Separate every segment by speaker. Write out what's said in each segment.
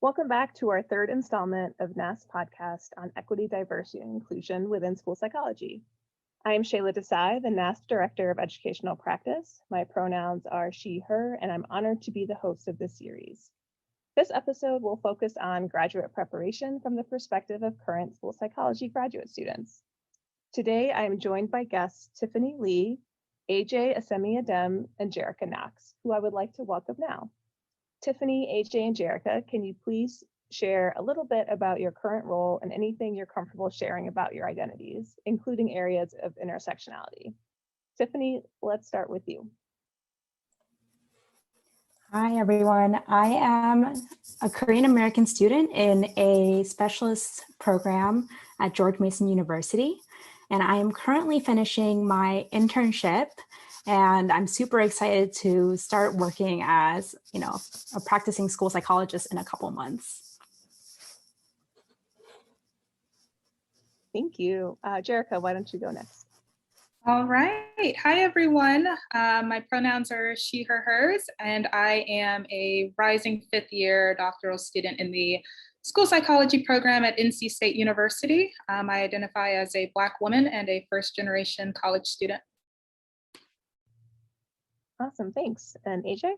Speaker 1: Welcome back to our third installment of NASS podcast on equity, diversity, and inclusion within school psychology. I am Shayla Desai, the NASS Director of Educational Practice. My pronouns are she, her, and I'm honored to be the host of this series. This episode will focus on graduate preparation from the perspective of current school psychology graduate students. Today, I am joined by guests Tiffany Lee, AJ Asemi Adem, and Jerica Knox, who I would like to welcome now. Tiffany, AJ, and Jerica, can you please share a little bit about your current role and anything you're comfortable sharing about your identities, including areas of intersectionality? Tiffany, let's start with you.
Speaker 2: Hi, everyone. I am a Korean American student in a specialist program at George Mason University, and I am currently finishing my internship, and I'm super excited to start working as, a practicing school psychologist in a couple months.
Speaker 1: Thank you. Jerica, why don't you go next?
Speaker 3: All right. Hi, everyone. My pronouns are she, her, hers, and I am a rising fifth year doctoral student in the school psychology program at NC State University. I identify as a Black woman and a first generation college student.
Speaker 1: Awesome, thanks. And AJ?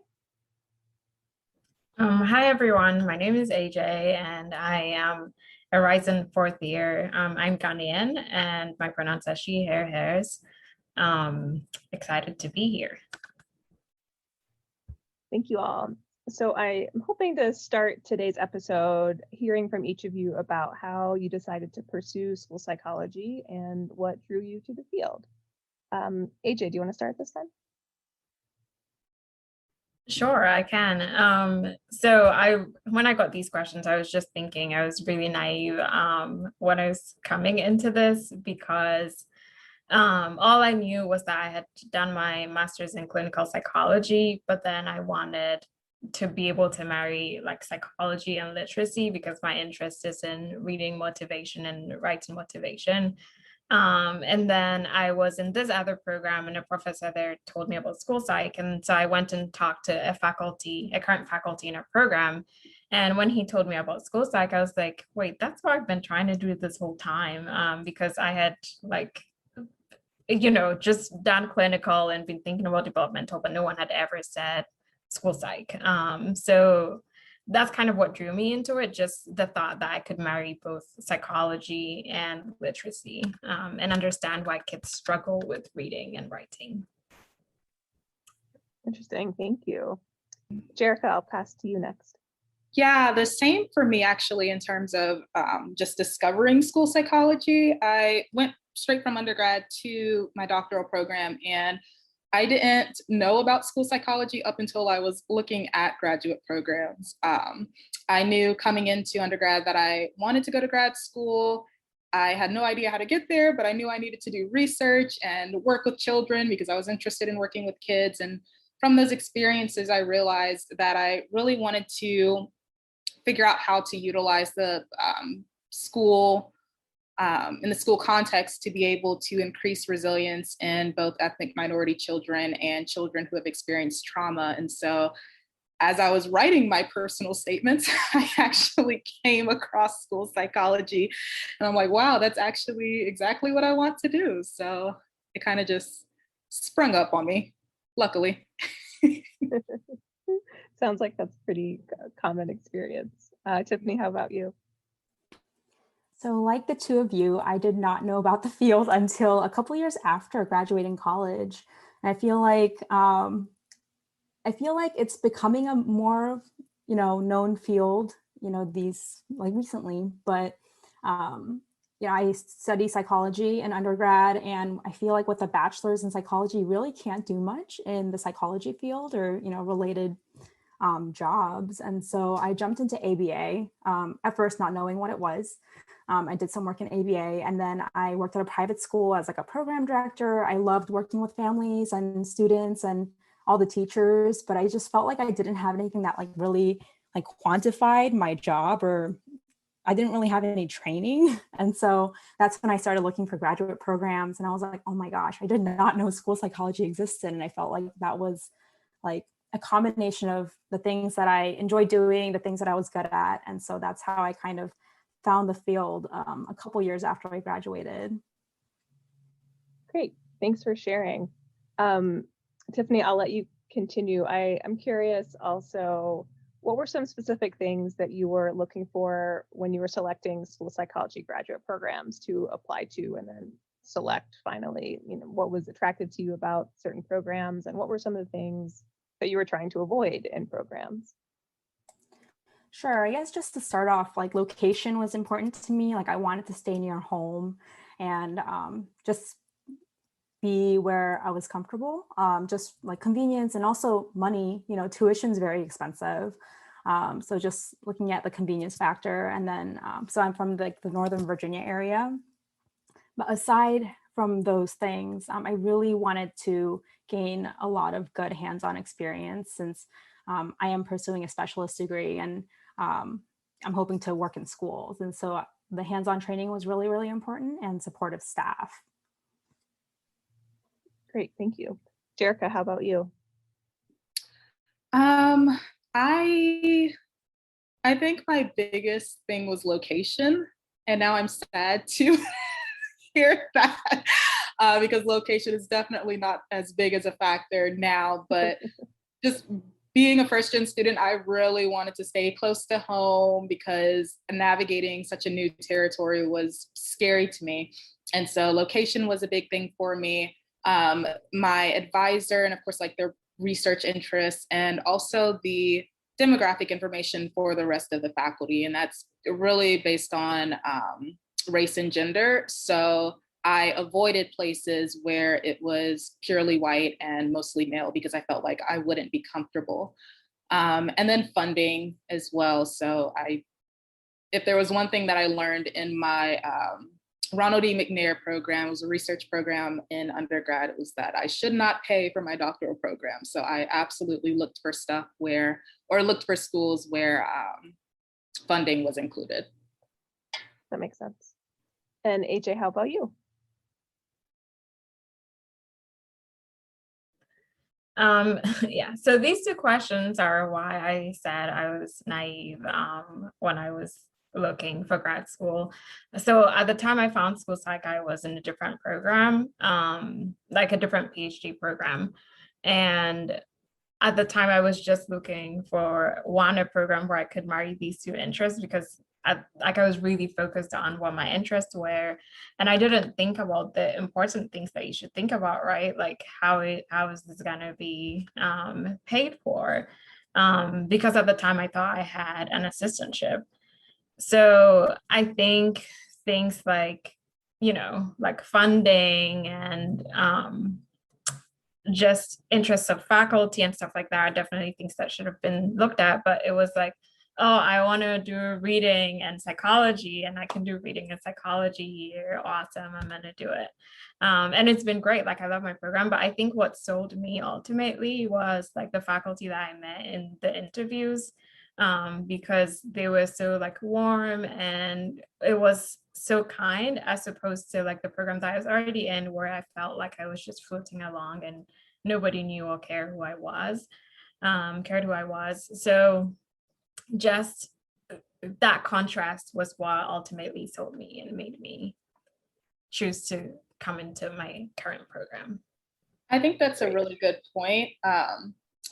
Speaker 4: Hi, everyone. My name is AJ, and I am a rising fourth year. I'm Ghanaian, and my pronouns are she, her, hers. Excited to be here.
Speaker 1: Thank you all. So I'm hoping to start today's episode hearing from each of you about how you decided to pursue school psychology and what drew you to the field. AJ, do you want to start this time?
Speaker 4: Sure, I can. When I got these questions, I was just thinking I was really naive when I was coming into this, because all I knew was that I had done my master's in clinical psychology, but then I wanted to be able to marry like psychology and literacy because my interest is in reading motivation and writing motivation. And then I was in this other program and a professor there told me about school psych. And so I went and talked to a current faculty in our program. And when he told me about school psych, I was like, wait, that's what I've been trying to do this whole time, because I had just done clinical and been thinking about developmental, but no one had ever said school psych. So that's kind of what drew me into it, just the thought that I could marry both psychology and literacy, and understand why kids struggle with reading and writing.
Speaker 1: Interesting, thank you. Jerica, I'll pass to you next.
Speaker 3: Yeah, the same for me, actually, in terms of just discovering school psychology. I went straight from undergrad to my doctoral program, and I didn't know about school psychology up until I was looking at graduate programs. I knew coming into undergrad that I wanted to go to grad school. I had no idea how to get there, but I knew I needed to do research and work with children because I was interested in working with kids. And from those experiences, I realized that I really wanted to figure out how to utilize the school in the school context to be able to increase resilience in both ethnic minority children and children who have experienced trauma. And so as I was writing my personal statements, I actually came across school psychology. And I'm like, wow, that's actually exactly what I want to do. So it kind of just sprung up on me, luckily.
Speaker 1: Sounds like that's a pretty common experience. Tiffany, how about you?
Speaker 2: So like the two of you, I did not know about the field until a couple years after graduating college. And I feel like it's becoming a more, known field, recently. But I study psychology in undergrad, and I feel like with a bachelor's in psychology, you really can't do much in the psychology field or related jobs. And so I jumped into ABA, at first not knowing what it was. I did some work in ABA, and then I worked at a private school as like a program director. I loved working with families and students and all the teachers, but I just felt like I didn't have anything that really quantified my job, or I didn't really have any training. And so that's when I started looking for graduate programs, and I was like, oh my gosh, I did not know school psychology existed. And I felt like that was a combination of the things that I enjoy doing, the things that I was good at. And so that's how I kind of found the field a couple years after I graduated.
Speaker 1: Great, thanks for sharing. Tiffany, I'll let you continue. I'm curious also, what were some specific things that you were looking for when you were selecting school psychology graduate programs to apply to and then select finally? You know, what was attractive to you about certain programs, and what were some of the things that you were trying to avoid in programs?
Speaker 2: Sure, I guess just to start off, like location was important to me. Like I wanted to stay near home and just be where I was comfortable, just like convenience and also money. You know, tuition is very expensive. So just looking at the convenience factor. And then, so I'm from the Northern Virginia area. But aside from those things, I really wanted to gain a lot of good hands-on experience since I am pursuing a specialist degree and I'm hoping to work in schools. And so the hands-on training was really, really important, and supportive staff.
Speaker 1: Great, thank you. Jerica, how about you?
Speaker 3: I think my biggest thing was location, and now I'm sad to hear that because location is definitely not as big as a factor now, but just being a first-gen student, I really wanted to stay close to home because navigating such a new territory was scary to me. And so location was a big thing for me. My advisor, and of course, like their research interests, and also the demographic information for the rest of the faculty. And that's really based on race and gender. So I avoided places where it was purely white and mostly male because I felt like I wouldn't be comfortable. And then funding as well. So if there was one thing that I learned in my Ronald E. McNair program, it was a research program in undergrad, it was that I should not pay for my doctoral program. So I absolutely looked for looked for schools where funding was included.
Speaker 1: That makes sense. And AJ, how about you?
Speaker 4: Yeah, so these two questions are why I said I was naive when I was looking for grad school. So at the time I found school psych, I was in a different program, like a different PhD program. And at the time I was just looking for a program where I could marry these two interests because I was really focused on what my interests were. And I didn't think about the important things that you should think about, right? Like how is this gonna be paid for? Because at the time I thought I had an assistantship. So I think things like, you know, like funding and just interests of faculty and stuff like that are definitely things that should have been looked at. But it was like, oh, I want to do reading and psychology, and I can do reading and psychology here. Awesome, I'm going to do it. And it's been great. Like, I love my program. But I think what sold me ultimately was like the faculty that I met in the interviews, because they were so like warm and it was so kind, as opposed to like the programs I was already in where I felt like I was just floating along and nobody knew or cared who I was. So just that contrast was what ultimately sold me and made me choose to come into my current program.
Speaker 3: I think that's a really good point.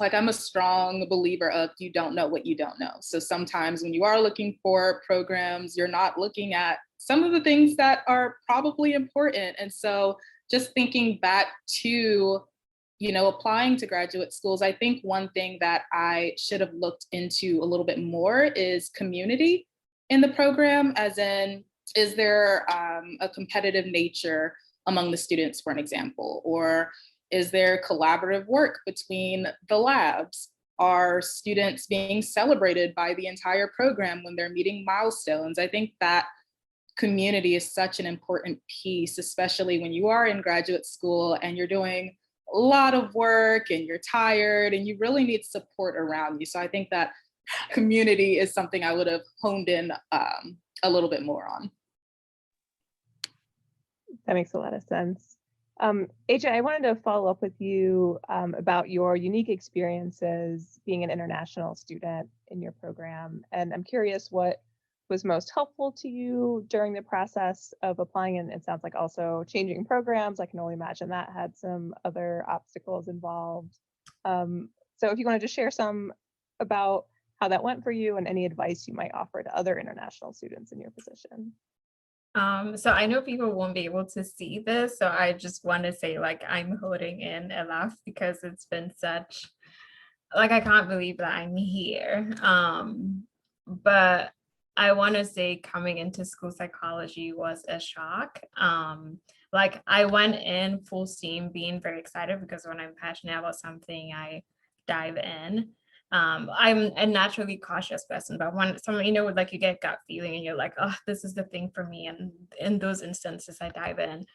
Speaker 3: Like, I'm a strong believer of you don't know what you don't know. So sometimes when you are looking for programs, you're not looking at some of the things that are probably important. And so just thinking back to, you know, applying to graduate schools, I think one thing that I should have looked into a little bit more is community in the program, as in, is there a competitive nature among the students, for an example, or is there collaborative work between the labs? Are students being celebrated by the entire program when they're meeting milestones? I think that community is such an important piece, especially when you are in graduate school and you're doing a lot of work and you're tired and you really need support around you. So I think that community is something I would have honed in a little bit more on.
Speaker 1: That makes a lot of sense. AJ, I wanted to follow up with you about your unique experiences being an international student in your program. And I'm curious what was most helpful to you during the process of applying, and it sounds like also changing programs. I can only imagine that had some other obstacles involved. So if you want to just share some about how that went for you and any advice you might offer to other international students in your position.
Speaker 4: So I know people won't be able to see this, so I just want to say like I'm holding in a laugh because it's been such, like I can't believe that I'm here. But I want to say coming into school psychology was a shock. Like I went in full steam being very excited because when I'm passionate about something, I dive in. I'm a naturally cautious person, but when someone, like you get gut feeling and you're like, oh, this is the thing for me. And in those instances, I dive in.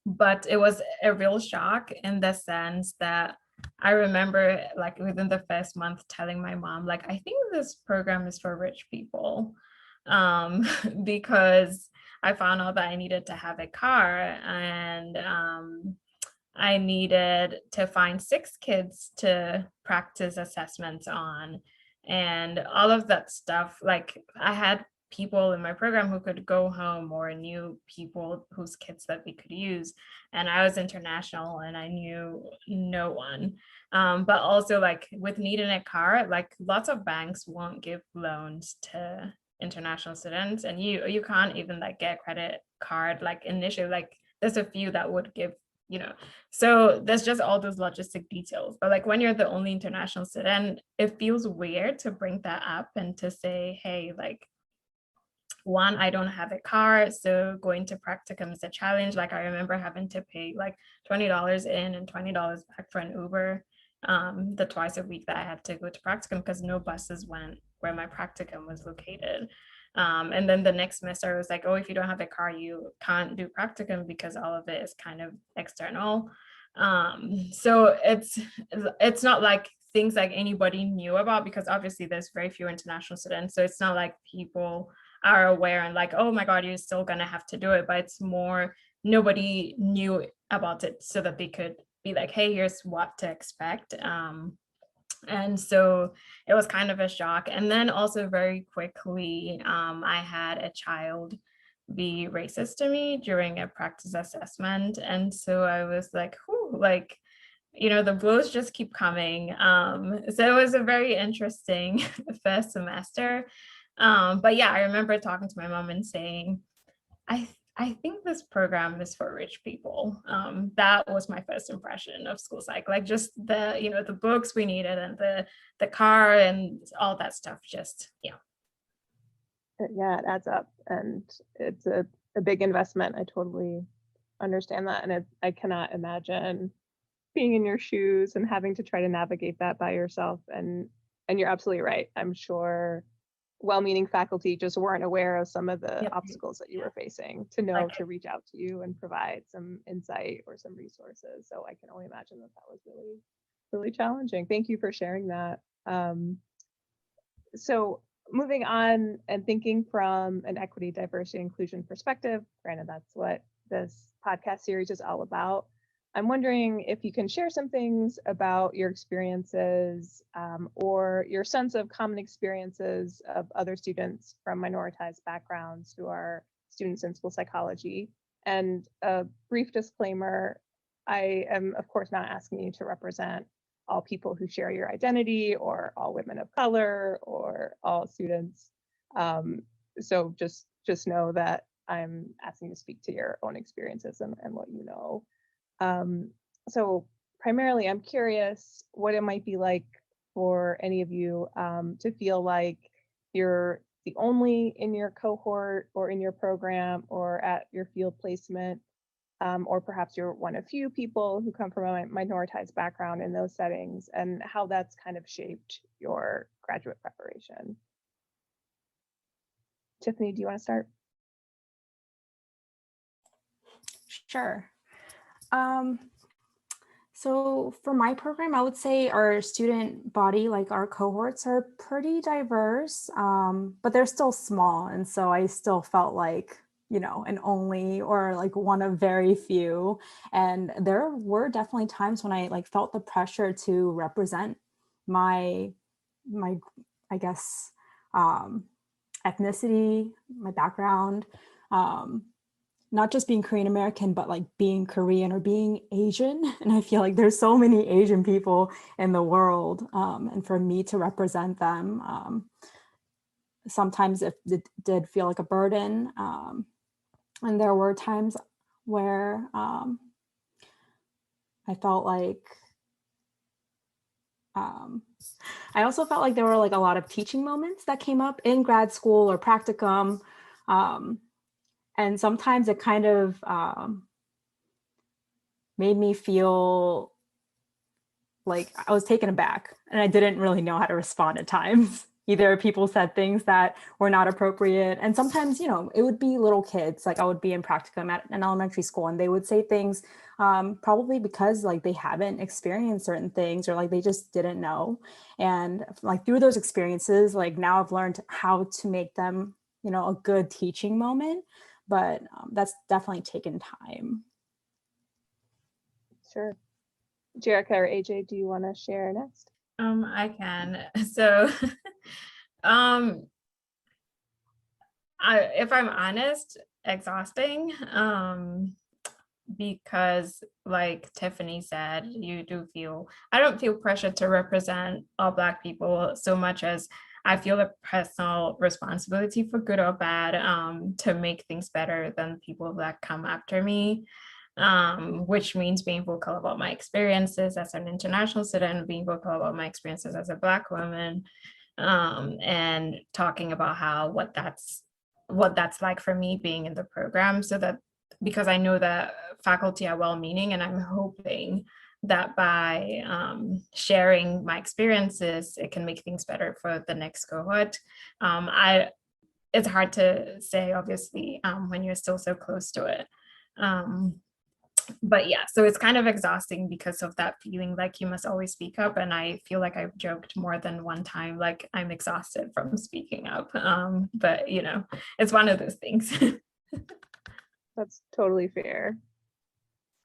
Speaker 4: But it was a real shock in the sense that I remember like within the first month telling my mom, like, I think this program is for rich people, because I found out that I needed to have a car and I needed to find 6 kids to practice assessments on and all of that stuff. Like I had people in my program who could go home or knew people whose kids that we could use. And I was international and I knew no one. But also like with needing a car, like lots of banks won't give loans to international students and you can't even like get a credit card like initially, like there's a few that would give, so there's just all those logistic details. But like when you're the only international student, it feels weird to bring that up and to say, hey, like, one, I don't have a car, so going to practicum is a challenge. Like I remember having to pay like $20 in and $20 back for an Uber the twice a week that I had to go to practicum because no buses went where my practicum was located. And then the next semester I was like, oh, if you don't have a car, you can't do practicum because all of it is kind of external. So it's not like things like anybody knew about because obviously there's very few international students. So it's not like people are aware and like, oh my God, you're still gonna have to do it. But it's more nobody knew about it so that they could be like, hey, here's what to expect. And so it was kind of a shock. And then also very quickly, I had a child be racist to me during a practice assessment. And so I was like, whew, like, the blows just keep coming. So it was a very interesting first semester. But yeah, I remember talking to my mom and saying, I think this program is for rich people. That was my first impression of school psych, like just the books we needed and the car and all that stuff. Just yeah.
Speaker 1: Yeah, it adds up, and it's a big investment. I totally understand that, and I cannot imagine being in your shoes and having to try to navigate that by yourself. And you're absolutely right. I'm sure well-meaning faculty just weren't aware of some of the obstacles that you were facing to know to reach out to you and provide some insight or some resources. So I can only imagine that was really, really challenging. Thank you for sharing that. So moving on and thinking from an equity, diversity, inclusion perspective, granted that's what this podcast series is all about, I'm wondering if you can share some things about your experiences or your sense of common experiences of other students from minoritized backgrounds who are students in school psychology. And a brief disclaimer, I am of course not asking you to represent all people who share your identity or all women of color or all students. So just know that I'm asking you to speak to your own experiences and what you know. So primarily, I'm curious what it might be like for any of you to feel like you're the only in your cohort or in your program or at your field placement, or perhaps you're one of few people who come from a minoritized background in those settings, and how that's kind of shaped your graduate preparation. Tiffany, do you want to start?
Speaker 2: Sure. So for my program, I would say our student body, like our cohorts, are pretty diverse, but they're still small. And so I still felt like an only or like one of very few. And there were definitely times when I like felt the pressure to represent my I guess ethnicity, my background, not just being Korean American, but like being Korean or being Asian. And I feel like there's so many Asian people in the world, and for me to represent them, sometimes it did feel like a burden. And there were times where I felt like, I also felt like there were like a lot of teaching moments that came up in grad school or practicum. And sometimes it kind of made me feel like I was taken aback and I didn't really know how to respond at times. Either people said things that were not appropriate. And sometimes, it would be little kids. Like I would be in practicum at an elementary school and they would say things probably because like they haven't experienced certain things or like they just didn't know. And like through those experiences, like now I've learned how to make them, a good teaching moment. But that's definitely taken time.
Speaker 1: Sure. Jerica or AJ, do you want to share next?
Speaker 4: I can. So, if I'm honest, exhausting. Because like Tiffany said, I don't feel pressure to represent all Black people so much as I feel a personal responsibility for good or bad, to make things better than people that come after me. Which means being vocal about my experiences as an international student, being vocal about my experiences as a Black woman, and talking about what that's like for me being in the program, so that because I know that faculty are well-meaning, and I'm hoping that by sharing my experiences, it can make things better for the next cohort. It's hard to say, obviously, when you're still so close to it. But yeah, so it's kind of exhausting because of that feeling like you must always speak up. And I feel like I've joked more than one time, like I'm exhausted from speaking up. But it's one of those things.
Speaker 1: That's totally fair.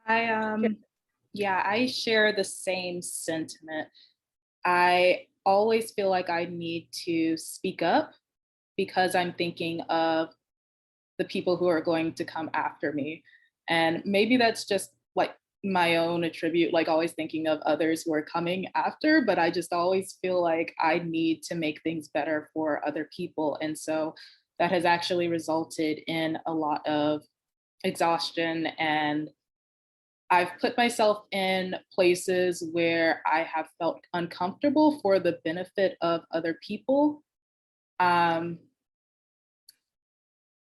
Speaker 3: I share the same sentiment. I always feel like I need to speak up because I'm thinking of the people who are going to come after me. And maybe that's just like my own attribute, like always thinking of others who are coming after, but I just always feel like I need to make things better for other people. And so that has actually resulted in a lot of exhaustion, and I've put myself in places where I have felt uncomfortable for the benefit of other people.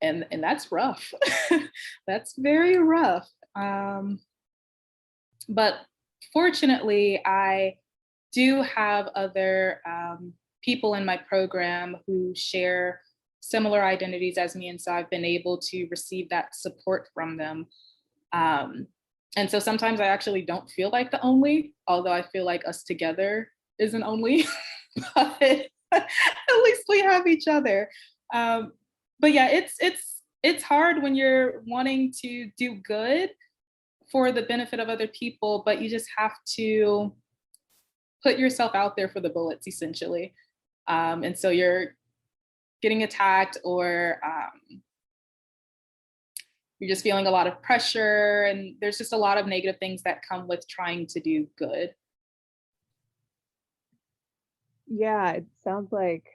Speaker 3: And that's rough. That's very rough. But fortunately, I do have other people in my program who share similar identities as me. And so I've been able to receive that support from them. And so sometimes I actually don't feel like the only, although I feel like us together isn't only, but at least we have each other. But yeah, it's hard when you're wanting to do good for the benefit of other people, but you just have to put yourself out there for the bullets, essentially. And so you're getting attacked, or you're just feeling a lot of pressure, and there's just a lot of negative things that come with trying to do good.
Speaker 1: Yeah, it sounds like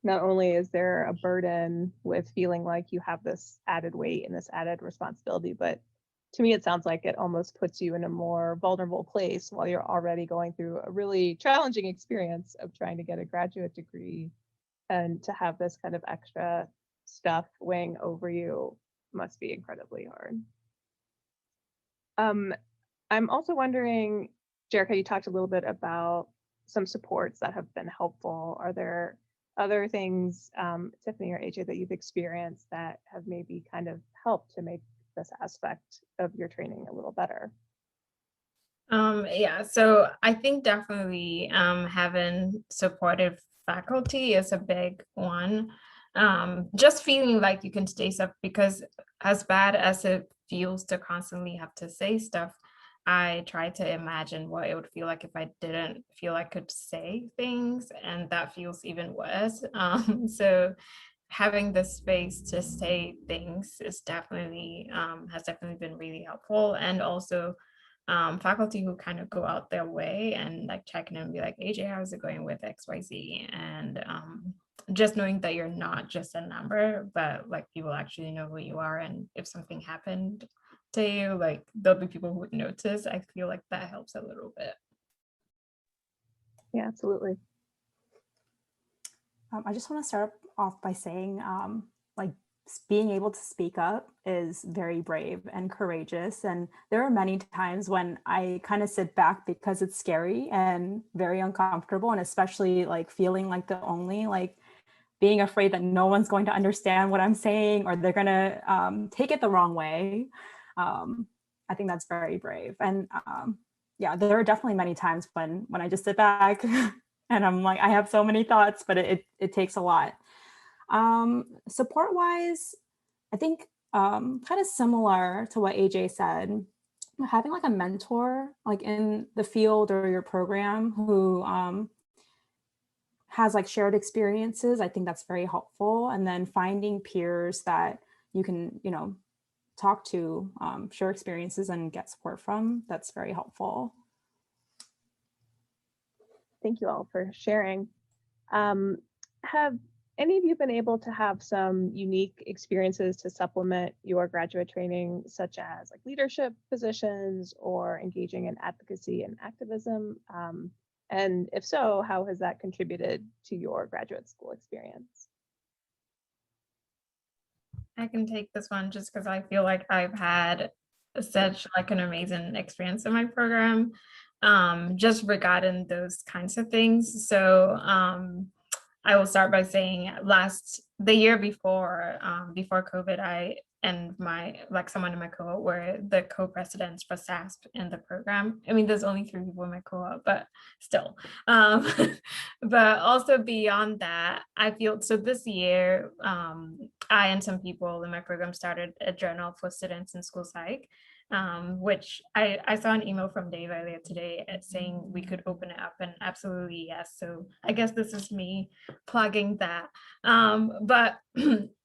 Speaker 1: not only is there a burden with feeling like you have this added weight and this added responsibility, but to me, it sounds like it almost puts you in a more vulnerable place while you're already going through a really challenging experience of trying to get a graduate degree, and to have this kind of extra stuff weighing over you must be incredibly hard. I'm also wondering, Jerica, you talked a little bit about some supports that have been helpful. Are there other things, Tiffany or AJ, that you've experienced that have maybe kind of helped to make this aspect of your training a little better?
Speaker 4: Yeah, so I think definitely having supportive faculty is a big one. just feeling like you can say stuff, because as bad as it feels to constantly have to say stuff, I try to imagine what it would feel like if I didn't feel I could say things, and that feels even worse. So having the space to say things is definitely has definitely been really helpful. And also faculty who kind of go out their way and like check in and be like, AJ, how's it going with XYZ? And just knowing that you're not just a number, but like people actually know who you are, and if something happened to you, like there'll be people who would notice. I feel like that helps a little bit.
Speaker 1: Yeah, absolutely.
Speaker 2: I just want to start off by saying, like, being able to speak up is very brave and courageous. And there are many times when I kind of sit back because it's scary and very uncomfortable, and especially like feeling like the only, like being afraid that no one's going to understand what I'm saying, or they're going to take it the wrong way. I think that's very brave. And yeah, there are definitely many times when I just sit back and I'm like, I have so many thoughts, but it takes a lot. Support wise, I think kind of similar to what AJ said, having like a mentor like in the field or your program who has like shared experiences, I think that's very helpful. And then finding peers that you can, you know, talk to, share experiences and get support from, that's very helpful.
Speaker 1: Thank you all for sharing. Have any of you been able to have some unique experiences to supplement your graduate training, such as like leadership positions or engaging in advocacy and activism? And if so, how has that contributed to your graduate school experience?
Speaker 4: I can take this one just because I feel like I've had such like an amazing experience in my program, just regarding those kinds of things. So I will start by saying the year before COVID, I and someone in my cohort were the co-presidents for SASP in the program. I mean, there's only 3 people in my cohort, but still. But also beyond that, I feel, so this year, I and some people in my program started a journal for students in school psych, which I saw an email from Dave earlier today saying we could open it up, and absolutely yes. So I guess this is me plugging that. But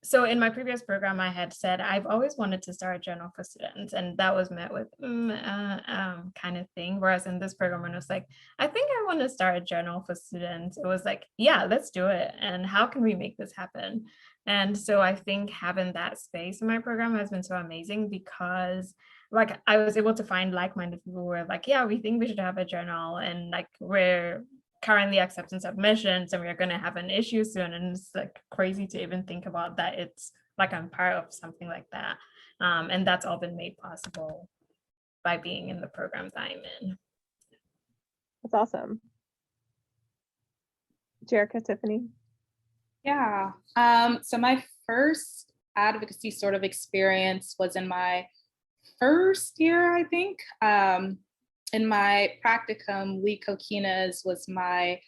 Speaker 4: so in my previous program, I had said I've always wanted to start a journal for students, and that was met with kind of thing. Whereas in this program, when it was like, I think I want to start a journal for students, it was like, yeah, let's do it. And how can we make this happen? And so I think having that space in my program has been so amazing, because like I was able to find like-minded people who were like, yeah, we think we should have a journal, and like we're currently accepting submissions and we're going to have an issue soon. And it's like crazy to even think about that. It's like I'm part of something like that. And that's all been made possible by being in the program that I'm in.
Speaker 1: That's awesome. Jerica, Tiffany?
Speaker 3: Yeah, so my first advocacy sort of experience was in my first year, I think. In my practicum, Lee Kokinas was my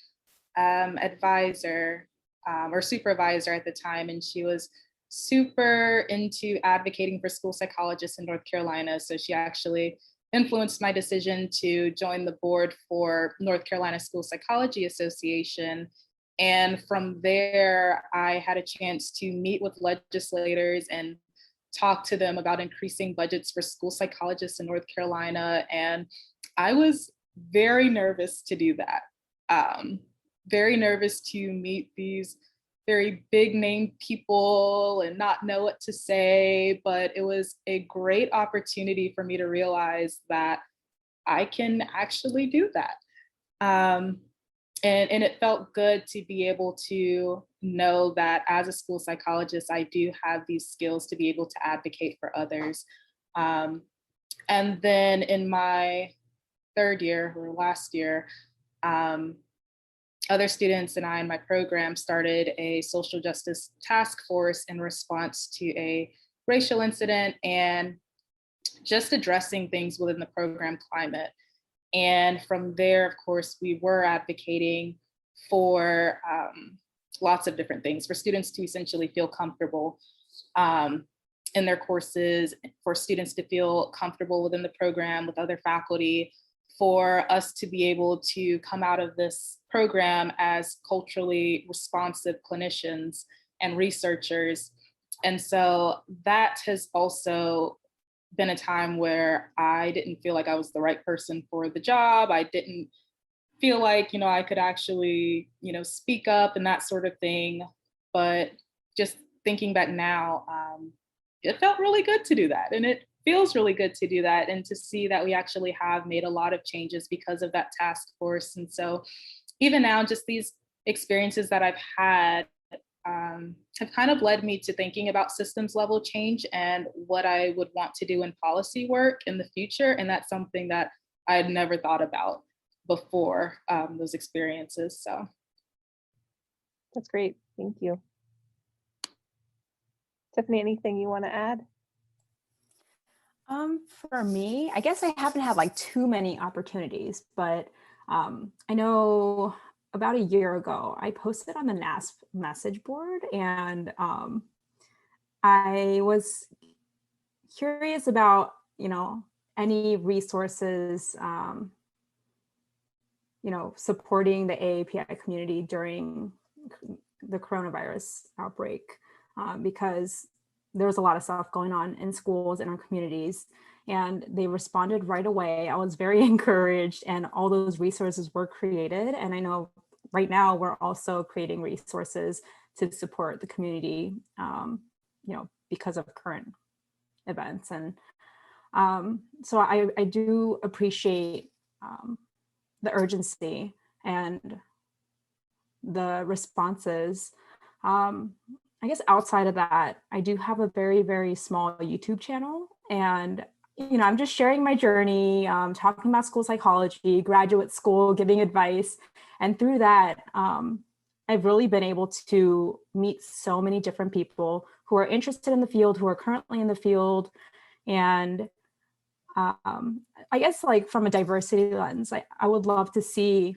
Speaker 3: advisor or supervisor at the time, and she was super into advocating for school psychologists in North Carolina. So she actually influenced my decision to join the board for North Carolina School Psychology Association. And from there, I had a chance to meet with legislators and talk to them about increasing budgets for school psychologists in North Carolina. And I was very nervous to do that. Very nervous to meet these very big name people and not know what to say, but it was a great opportunity for me to realize that I can actually do that. And it felt good to be able to know that as a school psychologist, I do have these skills to be able to advocate for others. And then in my third year or last year, other students and I in my program started a social justice task force in response to a racial incident and just addressing things within the program climate. And from there, of course, we were advocating for lots of different things for students to essentially feel comfortable in their courses, for students to feel comfortable within the program with other faculty, for us to be able to come out of this program as culturally responsive clinicians and researchers. And so that has also been a time where I didn't feel like I was the right person for the job. I didn't feel like, I could actually, speak up and that sort of thing. But just thinking back now, it felt really good to do that. And it feels really good to do that, and to see that we actually have made a lot of changes because of that task force. And so even now, just these experiences that I've had have kind of led me to thinking about systems level change and what I would want to do in policy work in the future. And that's something that I had never thought about before those experiences. So
Speaker 1: that's great. Thank you. Tiffany, anything you want to add?
Speaker 2: For me, I guess I haven't had like too many opportunities, but I know about a year ago, I posted on the NASP message board, and I was curious about, any resources, supporting the AAPI community during the coronavirus outbreak, because there was a lot of stuff going on in schools and our communities, and they responded right away. I was very encouraged, and all those resources were created. And I know right now we're also creating resources to support the community, because of current events. And so I do appreciate the urgency and the responses. I guess outside of that, I do have a very, very small YouTube channel, and I'm just sharing my journey, talking about school psychology, graduate school, giving advice. And through that, I've really been able to meet so many different people who are interested in the field, who are currently in the field. And I guess, like, from a diversity lens, I would love to see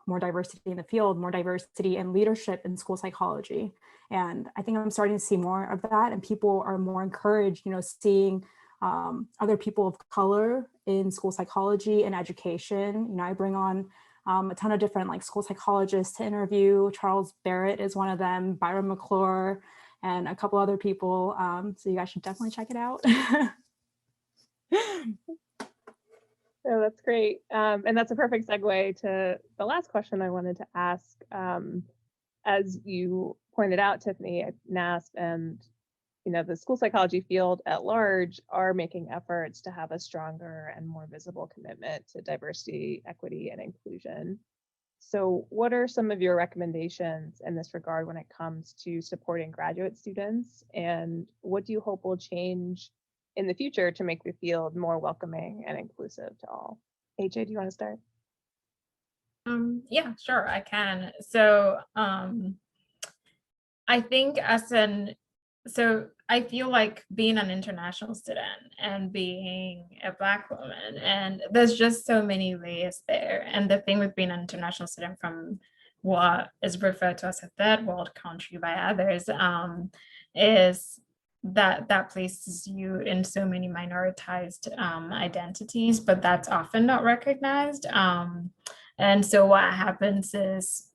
Speaker 2: more diversity in the field, more diversity in leadership in school psychology. And I think I'm starting to see more of that, and people are more encouraged, seeing other people of color in school psychology and education. I bring on a ton of different school psychologists to interview. Charles Barrett is one of them, Byron McClure, and a couple other people. So you guys should definitely check it out.
Speaker 1: Oh, that's great. And that's a perfect segue to the last question I wanted to ask. As you pointed out, Tiffany, NASP and the school psychology field at large are making efforts to have a stronger and more visible commitment to diversity, equity, and inclusion. So what are some of your recommendations in this regard when it comes to supporting graduate students? And what do you hope will change in the future to make the field more welcoming and inclusive to all? AJ, do you want to start?
Speaker 4: Yeah, sure, I can. So I think so I feel like being an international student and being a Black woman, and there's just so many layers there. And the thing with being an international student from what is referred to as a third world country by others is that places you in so many minoritized identities, but that's often not recognized. And so what happens is,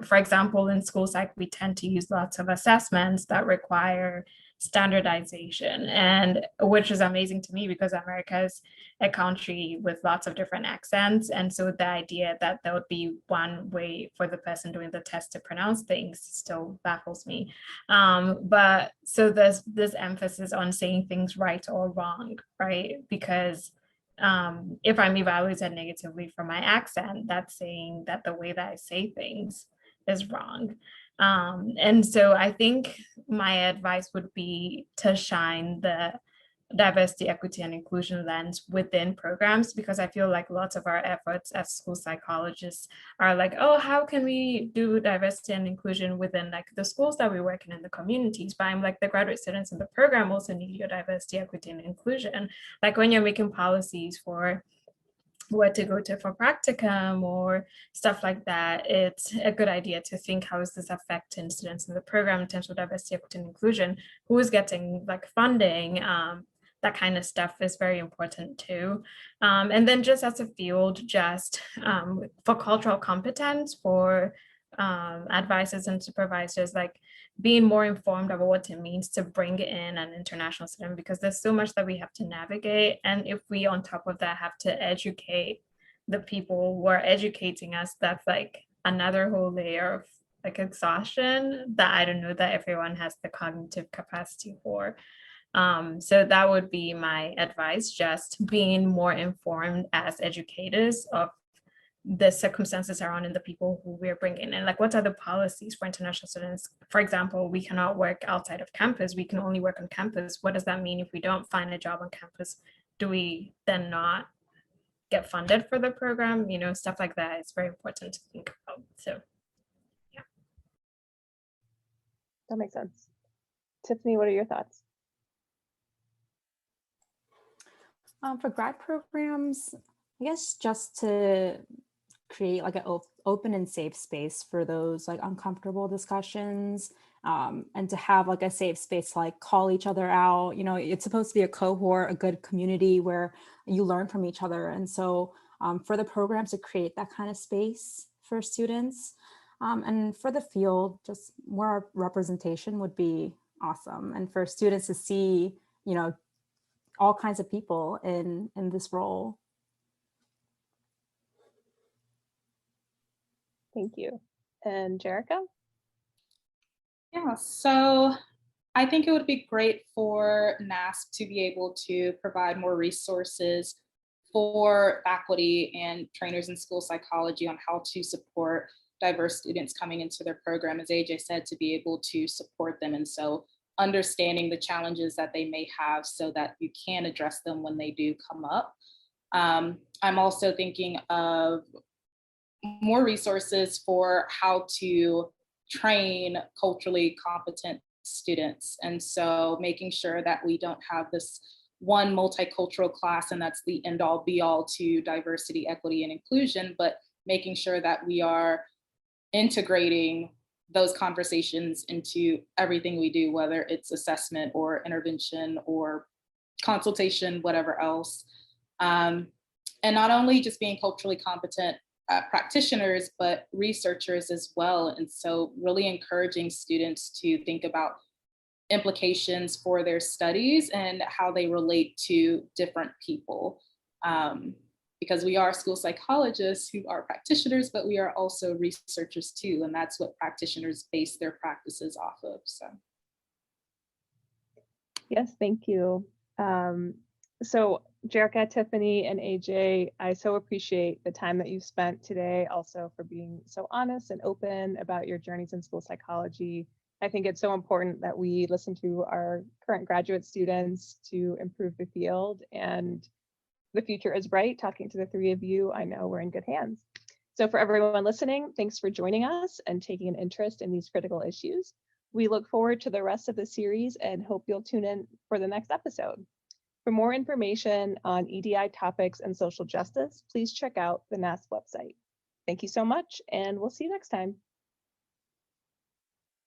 Speaker 4: for example, in school psych, we tend to use lots of assessments that require standardization, and which is amazing to me because America is a country with lots of different accents. And so the idea that there would be one way for the person doing the test to pronounce things still baffles me. But so there's this emphasis on saying things right or wrong, right? Because if I'm evaluated negatively for my accent, that's saying that the way that I say things is wrong. And so I think my advice would be to shine the diversity, equity, and inclusion lens within programs, because I feel like lots of our efforts as school psychologists are like, oh, how can we do diversity and inclusion within the schools that we work in the communities? But I'm like, the graduate students in the program also need your diversity, equity, and inclusion. Like when you're making policies for where to go to for practicum or stuff like that, it's a good idea to think, how is this affecting students in the program in terms of diversity, equity, and inclusion? Who is getting like funding? That kind of stuff is very important too. And then just as a field, just for cultural competence, for advisors and supervisors, like being more informed about what it means to bring in an international student, because there's so much that we have to navigate. And if we on top of that have to educate the people who are educating us, that's like another whole layer of like exhaustion that I don't know that everyone has the cognitive capacity for. So that would be my advice, just being more informed as educators of the circumstances surrounding the people who we're bringing in. Like, what are the policies for international students? For example, we cannot work outside of campus. We can only work on campus. What does that mean if we don't find a job on campus? Do we then not get funded for the program? You know, stuff like that. It's very important to think about. So, yeah.
Speaker 1: That makes sense. Tiffany, what are your thoughts?
Speaker 2: For grad programs, I guess just to create like an open and safe space for those like uncomfortable discussions, and to have like a safe space to like call each other out. You know, it's supposed to be a cohort, a good community where you learn from each other. And so for the programs to create that kind of space for students, and for the field, just more representation would be awesome. And for students to see, you know, all kinds of people in this role.
Speaker 1: Thank you. And Jerica?
Speaker 3: Yeah, so I think it would be great for NASP to be able to provide more resources for faculty and trainers in school psychology on how to support diverse students coming into their program, as AJ said, to be able to support them. And so understanding the challenges that they may have so that you can address them when they do come up. I'm also thinking of more resources for how to train culturally competent students. And so making sure that we don't have this one multicultural class and that's the end all be all to diversity, equity, and inclusion, but making sure that we are integrating those conversations into everything we do, whether it's assessment or intervention or consultation, whatever else. And not only just being culturally competent practitioners, but researchers as well. And so really encouraging students to think about implications for their studies and how they relate to different people. Because we are school psychologists who are practitioners, but we are also researchers too. And that's what practitioners base their practices off of. So.
Speaker 1: Yes, thank you. So Jerica, Tiffany, and AJ, I so appreciate the time that you spent today, also for being so honest and open about your journeys in school psychology. I think it's so important that we listen to our current graduate students to improve the field, and the future is bright. Talking to the three of you, I know we're in good hands. So for everyone listening, thanks for joining us and taking an interest in these critical issues. We look forward to the rest of the series and hope you'll tune in for the next episode. For more information on EDI topics and social justice, please check out the NASP website. Thank you so much, and we'll see you next time.